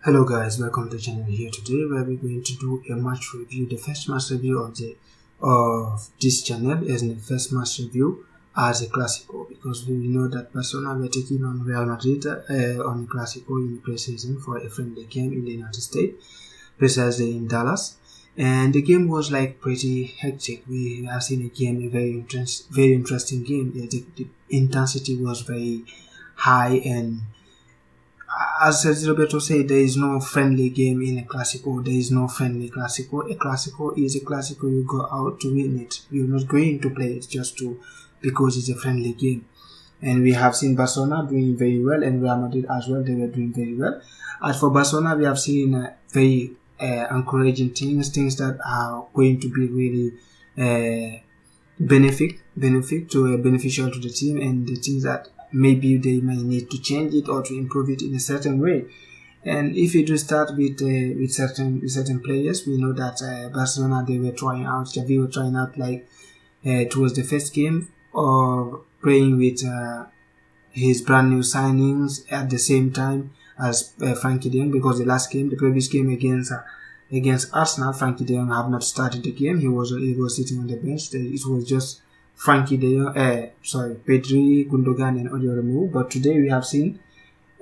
Hello guys, welcome to the channel. Here today where we're going to do a match review, the first match review of this channel is the first match review as a Clasico, because we know that Barcelona were taking on Real Madrid on the Clasico in pre-season for a friendly game in the United States, precisely in Dallas. And the game was like pretty hectic. We have seen a game, a very interesting game. The intensity was very high, and as Roberto said, there is no friendly game in a Clasico. There is no friendly Clasico. A Clasico is a Clasico. You go out to win it. You're not going to play it just because it's a friendly game. And we have seen Barcelona doing very well, and Real Madrid as well. They were doing very well. As for Barcelona, we have seen very encouraging things that are going to be really beneficial to the team, and the things that maybe they might need to change it or to improve it in a certain way. And if you do start with certain players, we know that Barcelona, they were trying out. Xavi were trying out, like it was the first game of playing with his brand new signings at the same time as Frankie de Jong, because the previous game against Arsenal, Frankie de Jong have not started the game. He was sitting on the bench. It was just Frankie de Jong, Pedri, Gundogan, and Oriol Romeu. But today we have seen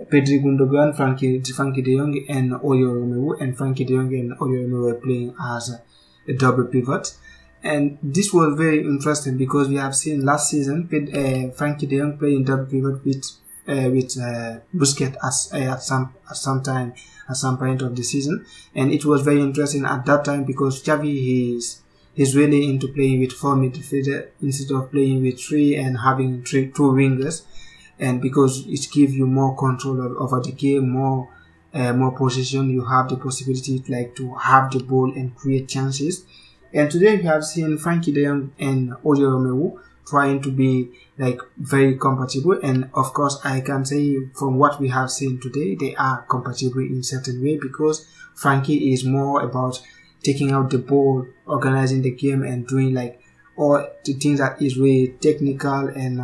Pedri, Gundogan, Frankie de Jong, and Oriol Romeu, and Frankie de Jong and Oriol Romeu were playing as a double pivot. And this was very interesting because we have seen last season Frankie de Jong playing double pivot with Busquets at some point of the season, and it was very interesting at that time because Xavi he's really into playing with 4 midfielders instead of playing with 3 and having 2 wingers, and because it gives you more control over the game, more position. You have the possibility to have the ball and create chances. And today we have seen Frankie de Jong and Oriol Romeu trying to be very compatible, and of course I can say from what we have seen today, they are compatible in certain way, because Frankie is more about taking out the ball, organizing the game, and doing all the things that is really technical, and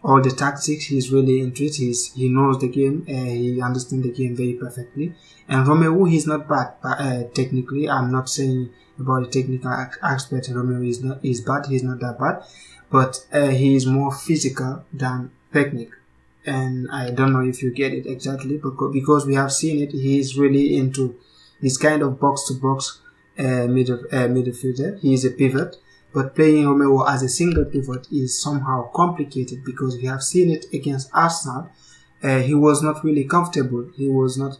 all the tactics. He's really into it. He knows the game. He understands the game very perfectly. And Romeu, he's not bad technically. I'm not saying about the technical aspect. Romeu is bad. He's not that bad, but he is more physical than technique. And I don't know if you get it exactly, because we have seen it. He is really into this kind of box-to-box midfielder. He is a pivot, but playing Romeu as a single pivot is somehow complicated, because we have seen it against Arsenal. He was not really comfortable. He was not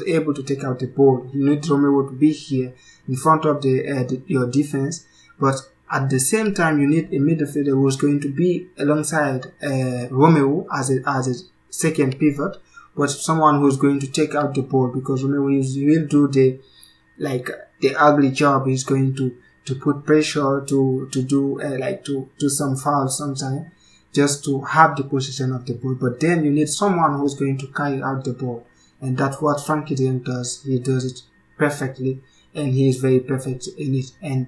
able to take out the ball. You need Romeu to be here in front of your defense, but at the same time you need a midfielder who is going to be alongside Romeu as a second pivot, but someone who is going to take out the ball, because Romeu will do the ugly job. Is going to put pressure, to do some fouls sometimes, just to have the position of the ball. But then you need someone who's going to carry out the ball, and that's what Frankie de Jong does. He does it perfectly, and he is very perfect in it. And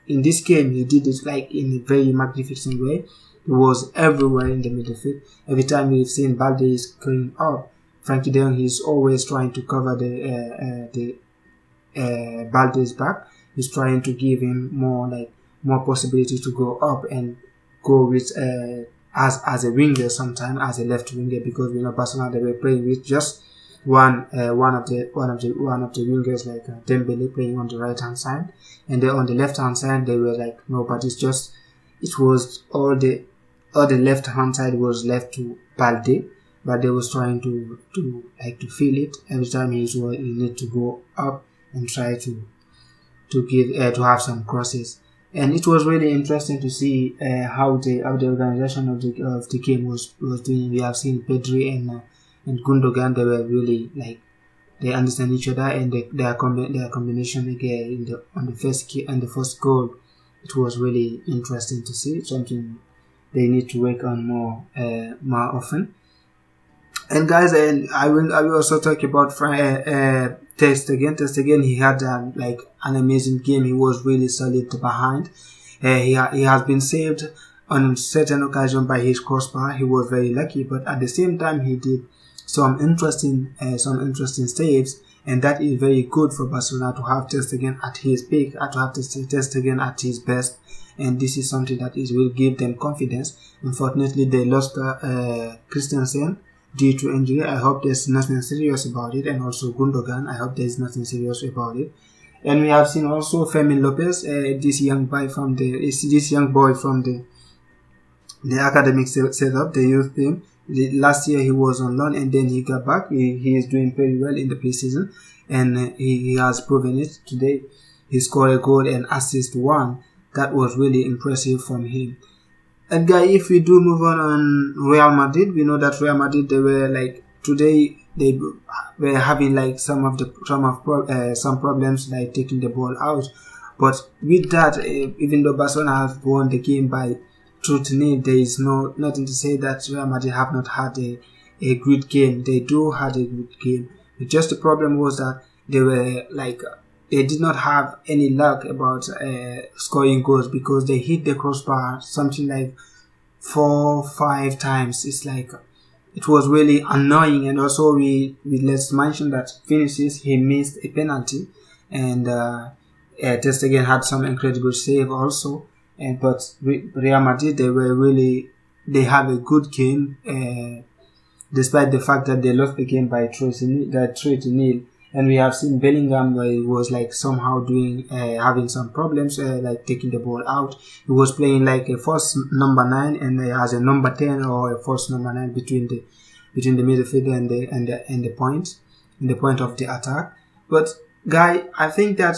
in this game, he did it in a very magnificent way. He was everywhere in the midfield. Every time you've seen Balde is going up, Frankie de Jong is always trying to cover the Balde's back. He's trying to give him more possibility to go up and go with as a winger, sometimes as a left winger, because we know Barcelona, they were playing with just one of the wingers, like Dembele, playing on the right hand side, and then on the left hand side they were no, but it was all the left hand side was left to Balde, but they was trying to feel it every time he need to go up and try to give to have some crosses. And it was really interesting to see how the organization of the game was doing. We have seen Pedri and Gundogan. They were really they understand each other, and their combination again on the first goal. It was really interesting to see. Something they need to work on more often. And guys, and I will also talk about Test again. He had an amazing game. He was really solid behind. He has been saved on certain occasion by his crossbar. He was very lucky, but at the same time he did some interesting saves, and that is very good for Barcelona to have Ter Stegen at his peak, to have Ter Stegen at his best, and this is something that will give them confidence. Unfortunately, they lost Christensen due to injury. I hope there's nothing serious about it, and also Gundogan. I hope there's nothing serious about it. And we have seen also Fermin Lopez, this young boy from the academic setup, the youth team. Last year he was on loan and then he got back. He is doing very well in the preseason, and he has proven it today. He scored a goal and assist one. That was really impressive from him. And guy, if we do move on Real Madrid, we know that Real Madrid, they were like today they were having like some problems like taking the ball out. But with that, even though Barcelona have won the game by 2-0, there is nothing to say that Real Madrid have not had a good game. They do had a good game. But just the problem was that they were like they did not have any luck about scoring goals, because they hit the crossbar something like 4-5 times. It's like it was really annoying. And also let's mention that Vinicius, he missed a penalty, and Ter Stegen had some incredible save also. But Real Madrid, they have a good game, despite the fact that they lost the game by 3-0. And we have seen Bellingham, where he was like somehow having some problems, like taking the ball out. He was playing like a false number 9 and as a number 10 or a false number 9 between the midfield and the point of the attack. But guy, I think that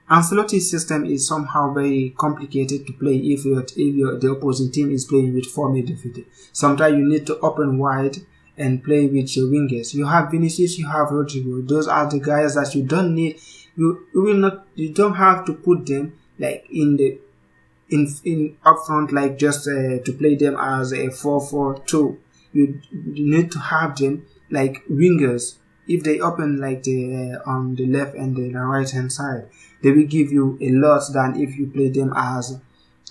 Ancelotti's system is somehow very complicated to play if the opposing team is playing with 4 midfielders. Sometimes you need to open wide and play with your wingers. You have Vinicius, you have Rodrigo. Those are the guys that you don't need. You don't have to put them like in up front, like just to play them as a 4-4-2. You need to have them like wingers. If they open like on the left and the right hand side, they will give you a lot than if you play them as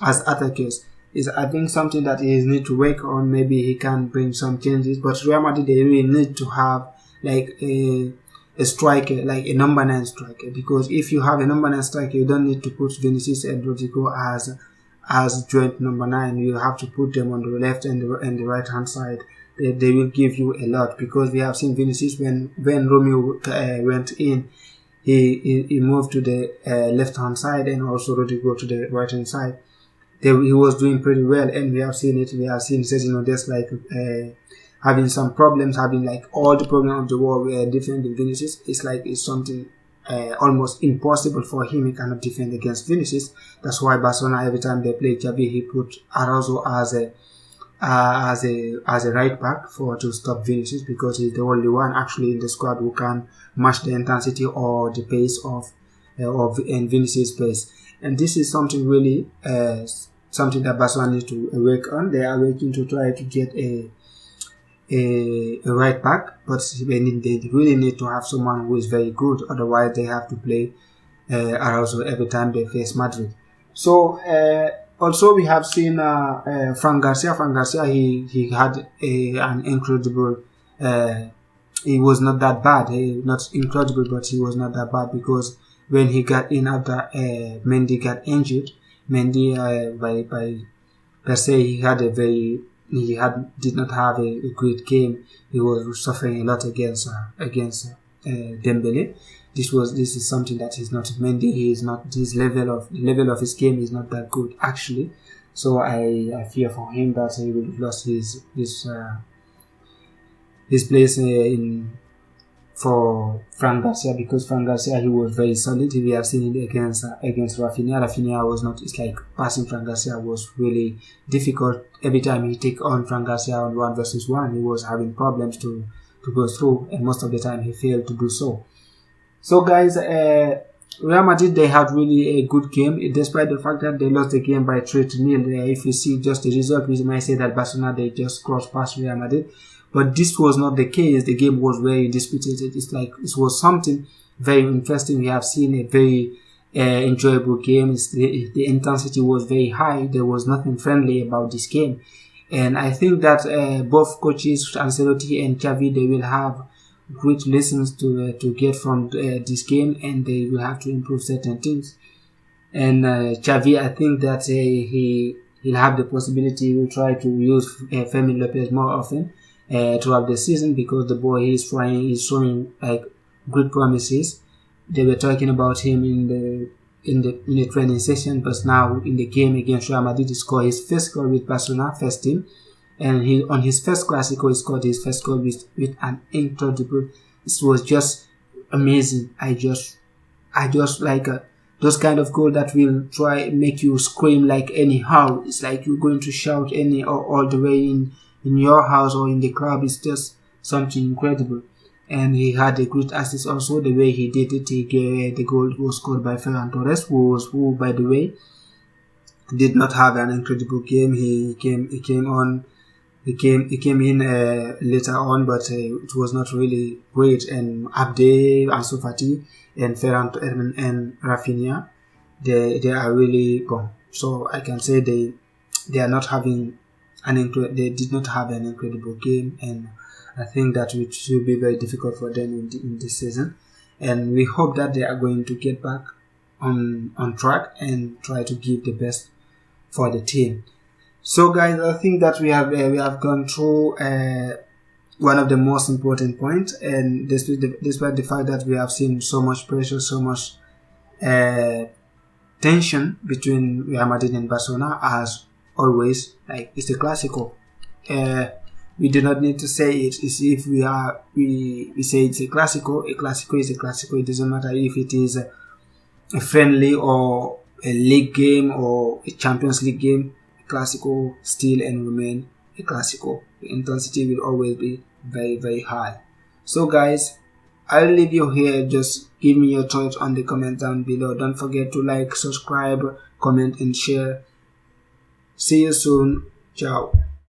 attackers. Is I think something that he need to work on. Maybe he can bring some changes, but Real Madrid, they really need to have like a striker, like a number 9 striker, because if you have a number 9 striker, you don't need to put Vinicius and Rodrigo as joint number 9. You have to put them on the left and the right hand side. They will give you a lot, because we have seen Vinicius when Romeo went in, he moved to the left hand side, and also Rodrigo to the right hand side. He was doing pretty well, and we have seen it. We have seen Sergio just like having some problems, having like all the problems of the world were defending Vinicius. It's something almost impossible for him. He cannot defend against Vinicius. That's why Barcelona, every time they play Xavi, he put Araujo as a right back to stop Vinicius, because he's the only one actually in the squad who can match the intensity or the pace of Vinicius' pace. And this is something really something that Barcelona needs to work on. They are working to try to get a right back, but they really need to have someone who is very good. Otherwise, they have to play Araujo every time they face Madrid. So also we have seen Fran Garcia. Fran Garcia, he had an incredible. He was not that bad. Not incredible, but he was not that bad, because when he got in after Mendy got injured, Mendy by per se did not have a great game. He was suffering a lot against Dembele. This is something that is not Mendy. He is not, his level of his game is not that good actually. So I fear for him that he will lose his place for Fran Garcia, because Fran Garcia, he was very solid. We have seen it against Rafinha. Rafinha was not. It's like passing Fran Garcia was really difficult. Every time he take on Fran Garcia on 1-1, he was having problems to go through, and most of the time he failed to do so. So guys, Real Madrid, they had really a good game, despite the fact that they lost the game by 3-0. If you see just the result, we might say that Barcelona, they just crossed past Real Madrid. But this was not the case. The game was very disputed. It's like it was something very interesting. We have seen a very enjoyable game. The intensity was very high. There was nothing friendly about this game. And I think that both coaches, Ancelotti and Xavi, they will have great lessons to get from this game, and they will have to improve certain things. And Xavi, I think that he'll have the possibility. He will try to use Fermin Lopez more often throughout the season, because the boy is showing like good promises. They were talking about him in the training session, but now in the game against Real Madrid, he scored his first goal with Barcelona first team, and on his first Clasico, he scored his first goal with an incredible. It was just amazing. I just like those kind of goal that will try make you scream like anyhow. It's like you're going to shout all the way in your house or in the club. It's just something incredible. And he had a great assist also. The way he did it, the goal was scored by Ferran Torres, who by the way did not have an incredible game. He came in later on, but it was not really great. And Abde, Ansu Fati, and Ferran and Rafinha, they are really gone. So I can say they are not having they did not have an incredible game, and I think that it will be very difficult for them in this season. And we hope that they are going to get back on track and try to give the best for the team. So guys, I think that we have gone through one of the most important points, and despite the fact that we have seen so much pressure, so much tension between Real Madrid and Barcelona, as always, like it's a Clasico. We do not need to say it. It's if we say it's a Clasico. A Clasico is a Clasico. It doesn't matter if it is a friendly or a league game or a Champions League game. A Clasico still and remain a Clasico. The intensity will always be very, very high. So guys, I'll leave you here. Just give me your thoughts on the comment down below. Don't forget to like, subscribe, comment and share. See you soon. Ciao.